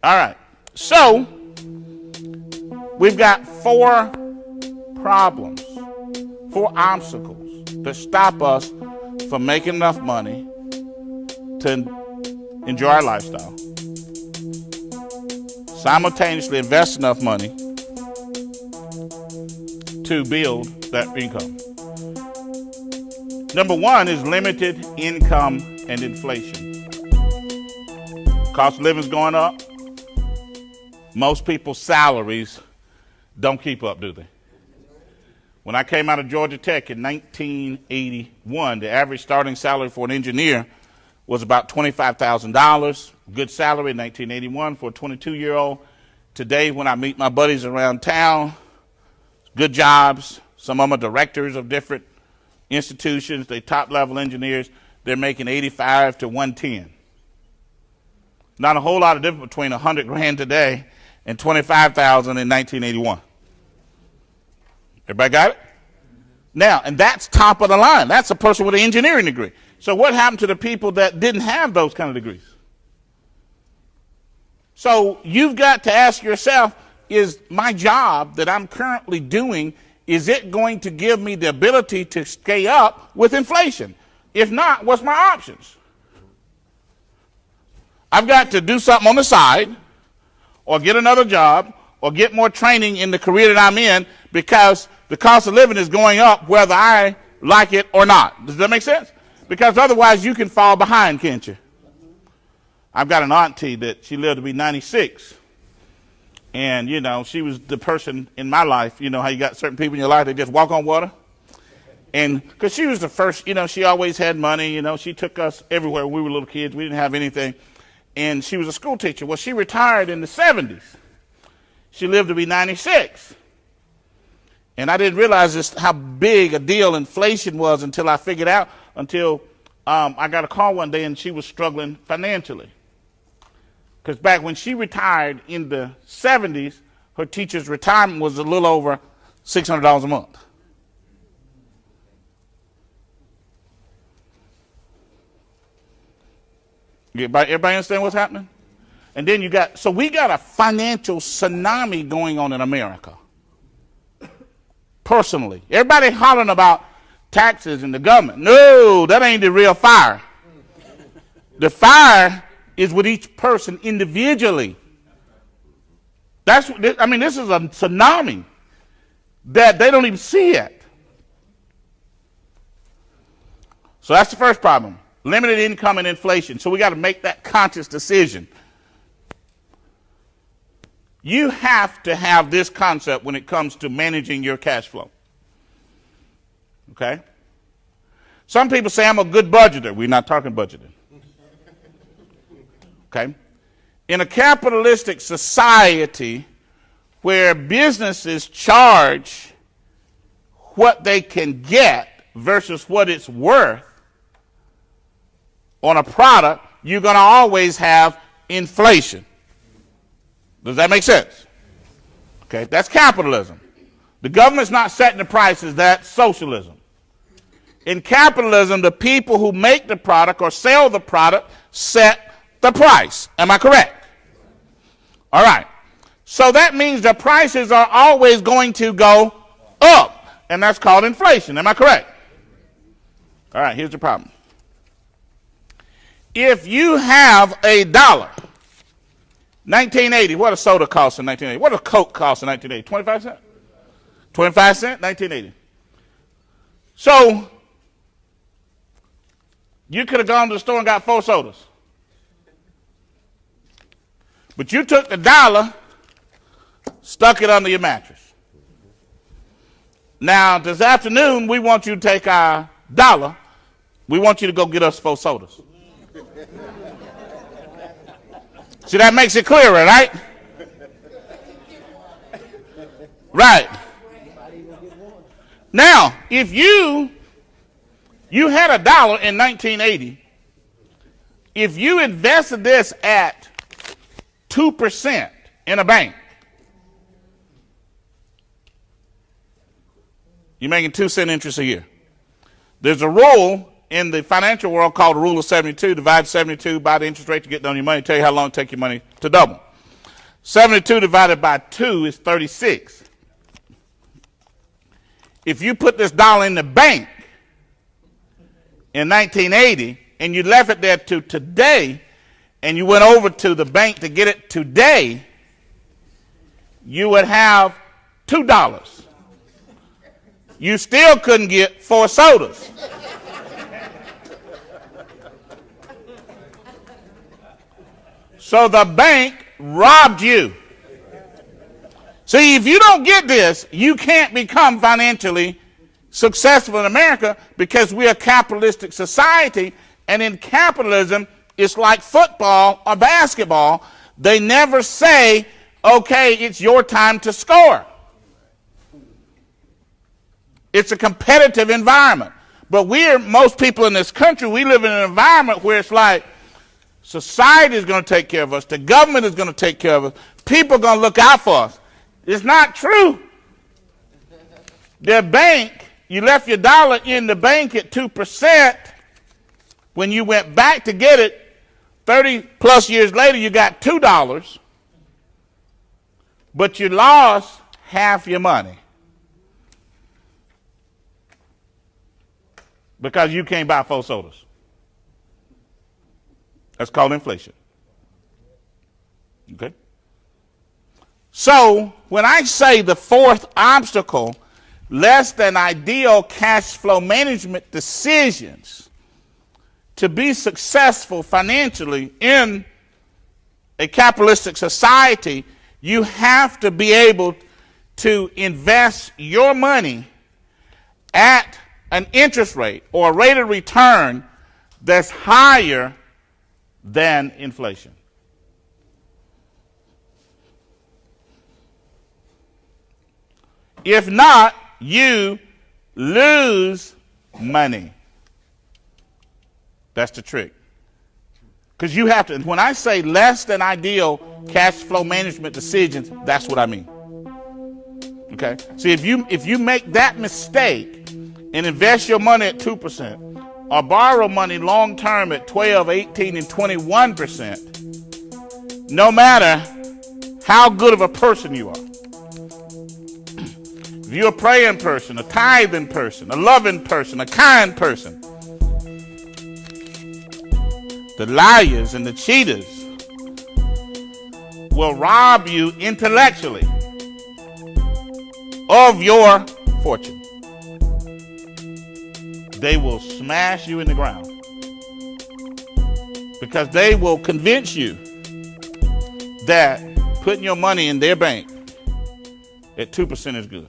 All right. So we've got 4 problems, 4 obstacles that stop us from making enough money to enjoy our lifestyle, simultaneously invest enough money to build that income. Number 1 is limited income and inflation. Cost of living is going up. Most people's salaries don't keep up, do they? When I came out of Georgia Tech in 1981, the average starting salary for an engineer was about $25,000. Good salary in 1981 for a 22-year-old. Today, when I meet my buddies around town, good jobs. Some of them are directors of different institutions. They top-level engineers. They're making $85,000 to $110,000. Not a whole lot of difference between $100,000 today and $25,000 in 1981. Everybody got it? Now, and that's top of the line. That's a person with an engineering degree. So what happened to the people that didn't have those kind of degrees? So you've got to ask yourself, is my job that I'm currently doing, is it going to give me the ability to stay up with inflation? If not, what's my options? I've got to do something on the side, or get another job, or get more training in the career that I'm in, because the cost of living is going up whether I like it or not. Does that make sense? Because otherwise you can fall behind, can't you? I've got an auntie that she lived to be 96. And, you know, she was the person in my life, you know how you got certain people in your life that just walk on water? And because she was the first, you know, she always had money, you know, she took us everywhere when we were little kids. We didn't have anything. And she was a school teacher. Well, she retired in the 70s. She lived to be 96. And I didn't realize just how big a deal inflation was until I figured out, until I got a call one day and she was struggling financially. Because back when she retired in the 70s, her teacher's retirement was a little over $600 a month. Everybody understand what's happening? And then so we got a financial tsunami going on in America. Personally. Everybody hollering about taxes and the government. No, that ain't the real fire. The fire is with each person individually. This is a tsunami that they don't even see yet. So that's the first problem. Limited income and inflation. So we got to make that conscious decision. You have to have this concept when it comes to managing your cash flow. Okay? Some people say I'm a good budgeter. We're not talking budgeting. Okay? In a capitalistic society where businesses charge what they can get versus what it's worth on a product, you're going to always have inflation. Does that make sense? Okay, that's capitalism. The government's not setting the prices, that's socialism. In capitalism, the people who make the product or sell the product set the price. Am I correct? All right. So that means the prices are always going to go up, and that's called inflation. Am I correct? All right, here's the problem. If you have $1, 1980, what a soda cost in 1980? What a Coke cost in 1980? 25 cents? 25 cents, 1980. So you could have gone to the store and got 4 sodas. But you took the $1, stuck it under your mattress. Now, this afternoon, we want you to take our $1. We want you to go get us 4 sodas. See, that makes it clearer, right? Right. Now, if you had $1 in 1980, if you invested this at 2% in a bank, you're making 2-cent interest a year. There's a rule in the financial world called the rule of 72. Divide 72 by the interest rate to get on your money, tell you how long it takes your money to double. 72 divided by 2 is 36. If you put this dollar in the bank in 1980 and you left it there to today and you went over to the bank to get it today, you would have $2. You still couldn't get 4 sodas. So the bank robbed you. See, if you don't get this, you can't become financially successful in America because we're a capitalistic society, and in capitalism, it's like football or basketball. They never say, okay, it's your time to score. It's a competitive environment. But most people in this country, we live in an environment where it's like, society is going to take care of us. The government is going to take care of us. People are going to look out for us. It's not true. The bank, you left your dollar in the bank at 2%. When you went back to get it, 30 plus years later, you got $2. But you lost half your money. Because you can't buy 4 sodas. That's called inflation. Okay? So, when I say the fourth obstacle, less than ideal cash flow management decisions to be successful financially in a capitalistic society, you have to be able to invest your money at an interest rate or a rate of return that's higher than inflation. If not, you lose money. That's the trick. Because you have to, when I say less than ideal cash flow management decisions, that's what I mean. Okay? See, if you make that mistake and invest your money at 2%, or borrow money long term at 12, 18, and 21%, no matter how good of a person you are. If you're a praying person, a tithing person, a loving person, a kind person, the liars and the cheaters will rob you intellectually of your fortune. They will smash you in the ground because they will convince you that putting your money in their bank at 2% is good.